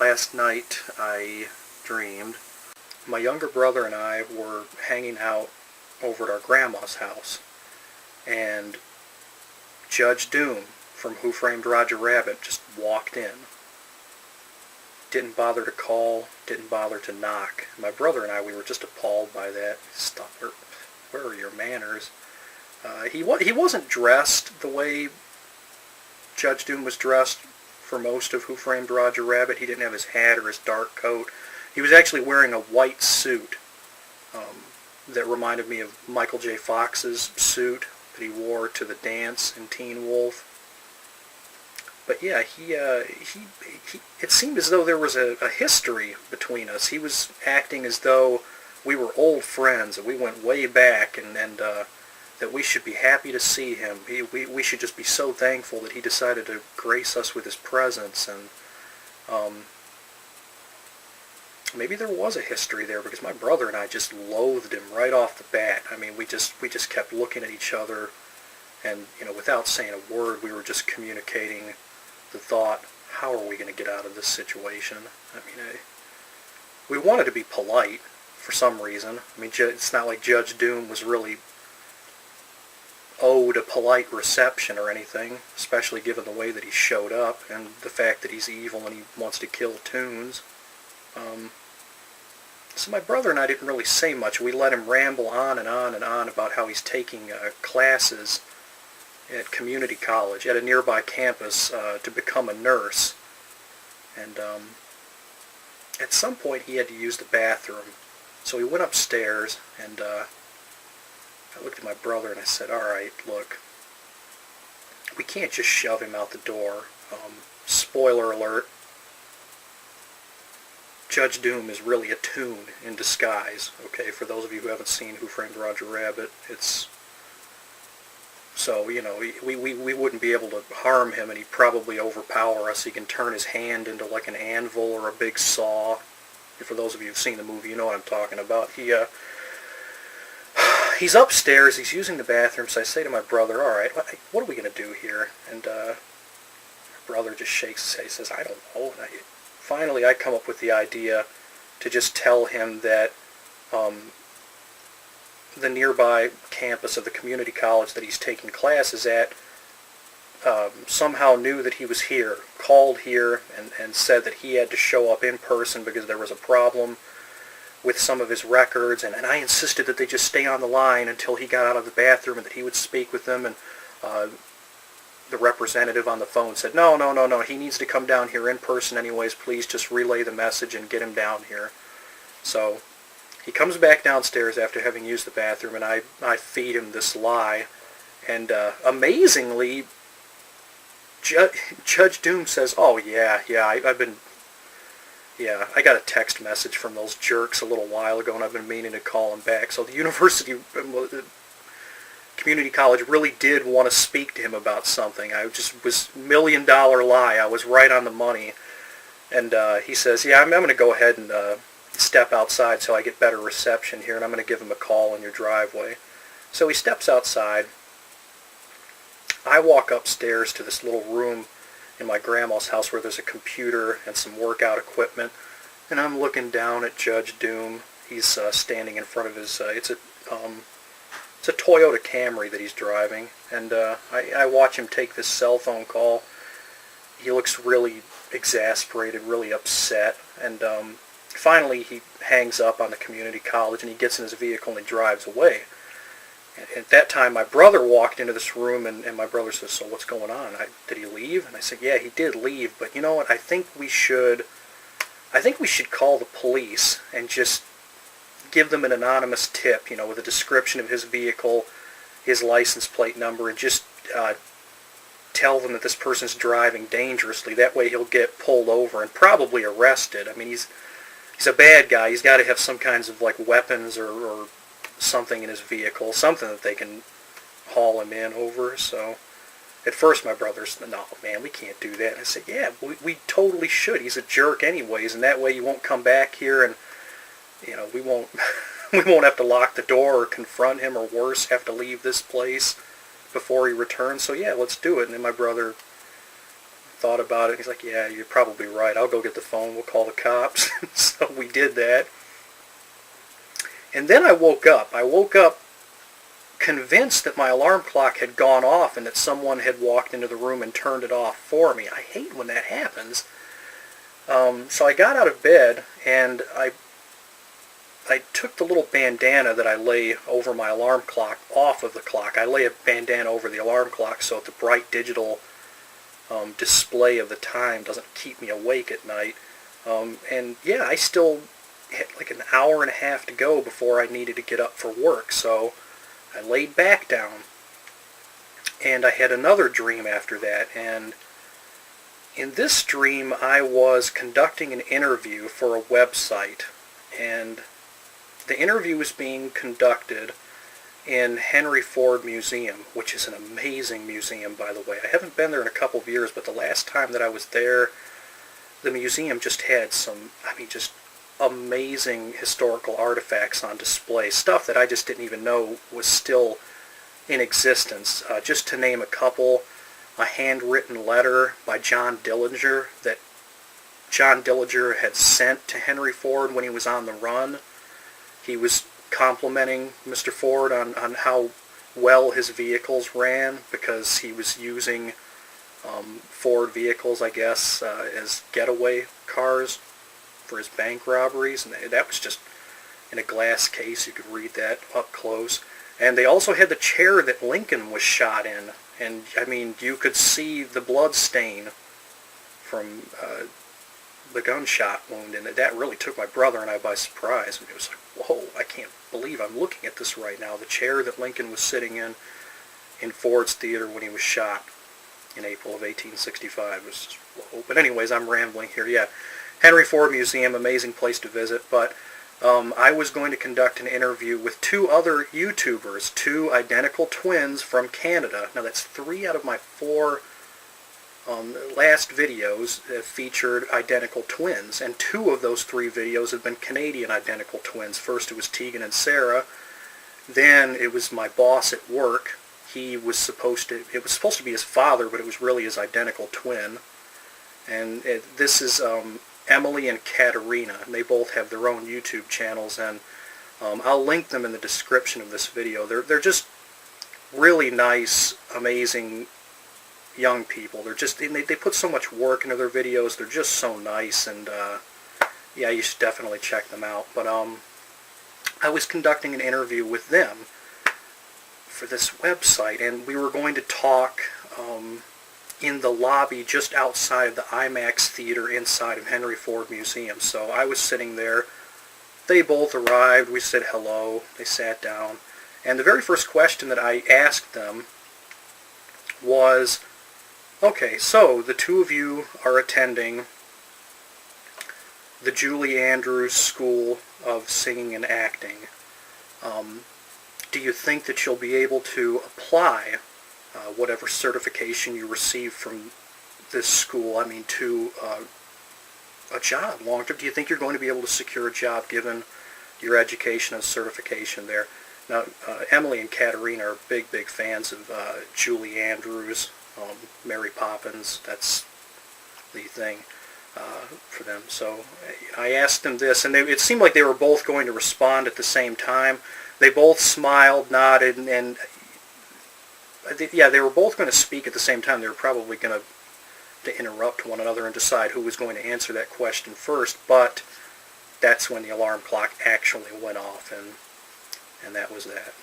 Last night I dreamed my younger brother and I were hanging out over at our grandma's house, and Judge Doom from Who Framed Roger Rabbit just walked in. Didn't bother to call, didn't bother to knock. My brother and I, we were just appalled by that. Stop, where are your manners? He wasn't dressed the way Judge Doom was dressed for most of Who Framed Roger Rabbit. He didn't have his hat or his dark coat. He was actually wearing a white suit that reminded me of Michael J. Fox's suit that he wore to the dance in Teen Wolf. But yeah, he it seemed as though there was a history between us. He was acting as though we were old friends, and we went way back, and that we should be happy to see him. We should just be so thankful that he decided to grace us with his presence. And maybe there was a history there, because my brother and I just loathed him right off the bat. I mean, we just kept looking at each other, and without saying a word, we were just communicating the thought, how are we going to get out of this situation? I mean, we wanted to be polite for some reason. I mean, it's not like Judge Doom was really owed a polite reception or anything, especially given the way that he showed up and the fact that he's evil and he wants to kill Toons. So my brother and I didn't really say much. We let him ramble on and on and on about how he's taking classes at community college at a nearby campus to become a nurse. And at some point he had to use the bathroom. So he went upstairs, and I looked at my brother and I said, all right, look, we can't just shove him out the door. Spoiler alert, Judge Doom is really a Toon in disguise. Okay, for those of you who haven't seen Who Framed Roger Rabbit, it's... So, we wouldn't be able to harm him, and he'd probably overpower us. He can turn his hand into like an anvil or a big saw. For those of you who've seen the movie, you know what I'm talking about. He's upstairs, he's using the bathroom, so I say to my brother, all right, what are we going to do here? And my brother just shakes his head. He says, I don't know. And finally, I come up with the idea to just tell him that the nearby campus of the community college that he's taking classes at somehow knew that he was here, called here, and said that he had to show up in person because there was a problem with some of his records, and I insisted that they just stay on the line until he got out of the bathroom and that he would speak with them, and the representative on the phone said, no, he needs to come down here in person anyways, please just relay the message and get him down here. So he comes back downstairs after having used the bathroom, and I feed him this lie, and amazingly, Judge Doom says, oh yeah, I got a text message from those jerks a little while ago, and I've been meaning to call them back. So the community college really did want to speak to him about something. I just was $1 million lie. I was right on the money. And he says, yeah, I'm going to go ahead and step outside so I get better reception here, and I'm going to give him a call in your driveway. So he steps outside. I walk upstairs to this little room in my grandma's house where there's a computer and some workout equipment, and I'm looking down at Judge Doom. He's standing in front of his, it's a Toyota Camry that he's driving, and I watch him take this cell phone call. He looks really exasperated, really upset, and finally he hangs up on the community college, and he gets in his vehicle and he drives away. At that time, my brother walked into this room, and my brother says, so what's going on? Did he leave? And I said, yeah, he did leave, but you know what? I think we should call the police and just give them an anonymous tip, with a description of his vehicle, his license plate number, and just tell them that this person's driving dangerously. That way he'll get pulled over and probably arrested. I mean, he's a bad guy. He's got to have some kinds of like weapons or something in his vehicle, something that they can haul him in over. So at first my brother's, no man, we can't do that. And I said, yeah, we totally should. He's a jerk anyways, and that way you won't come back here, and we won't have to lock the door or confront him, or worse, have to leave this place before he returns. So yeah, let's do it. And then my brother thought about it. He's like, yeah, you're probably right. I'll go get the phone. We'll call the cops. So we did that. And then I woke up. I woke up convinced that my alarm clock had gone off and that someone had walked into the room and turned it off for me. I hate when that happens. So I got out of bed and I took the little bandana that I lay over my alarm clock off of the clock. I lay a bandana over the alarm clock so that the bright digital display of the time doesn't keep me awake at night. And yeah, I still had like an hour and a half to go before I needed to get up for work. So I laid back down and I had another dream after that. And in this dream, I was conducting an interview for a website, and the interview was being conducted in Henry Ford Museum, which is an amazing museum, by the way. I haven't been there in a couple of years, but the last time that I was there, the museum just had some, just amazing historical artifacts on display, stuff that I just didn't even know was still in existence. Just to name a couple, a handwritten letter by John Dillinger that John Dillinger had sent to Henry Ford when he was on the run. He was complimenting Mr. Ford on how well his vehicles ran because he was using Ford vehicles, I guess, as getaway cars for his bank robberies. And that was just in a glass case. You could read that up close. And they also had the chair that Lincoln was shot in. And, you could see the blood stain from the gunshot wound, and that really took my brother and I by surprise. And it was like, whoa, I can't believe I'm looking at this right now. The chair that Lincoln was sitting in Ford's Theater when he was shot in April of 1865 was just, whoa. But anyways, I'm rambling here. Yeah, Henry Ford Museum, amazing place to visit, but I was going to conduct an interview with two other YouTubers, two identical twins from Canada. Now that's 3 out of my 4 last videos featured identical twins, and 2 of those 3 videos have been Canadian identical twins. First it was Tegan and Sarah, then it was my boss at work. It was supposed to be his father, but it was really his identical twin. And this is Emily and Katarina, and they both have their own YouTube channels, and I'll link them in the description of this video. They're just really nice, amazing young people. They put so much work into their videos. They're just so nice, and yeah, you should definitely check them out. But I was conducting an interview with them for this website, and we were going to talk in the lobby just outside of the IMAX theater inside of Henry Ford Museum. So I was sitting there. They both arrived. We said hello. They sat down. And the very first question that I asked them was, okay, so the 2 of you are attending the Julie Andrews School of Singing and Acting. Do you think that you'll be able to apply whatever certification you receive from this school, to a job long term? Do you think you're going to be able to secure a job given your education and certification there? Now, Emily and Katarina are big fans of Julie Andrews, Mary Poppins. That's the thing for them. So I asked them this, and it seemed like they were both going to respond at the same time. They both smiled, nodded, and yeah, they were both going to speak at the same time. They were probably going to interrupt one another and decide who was going to answer that question first, but that's when the alarm clock actually went off, and that was that.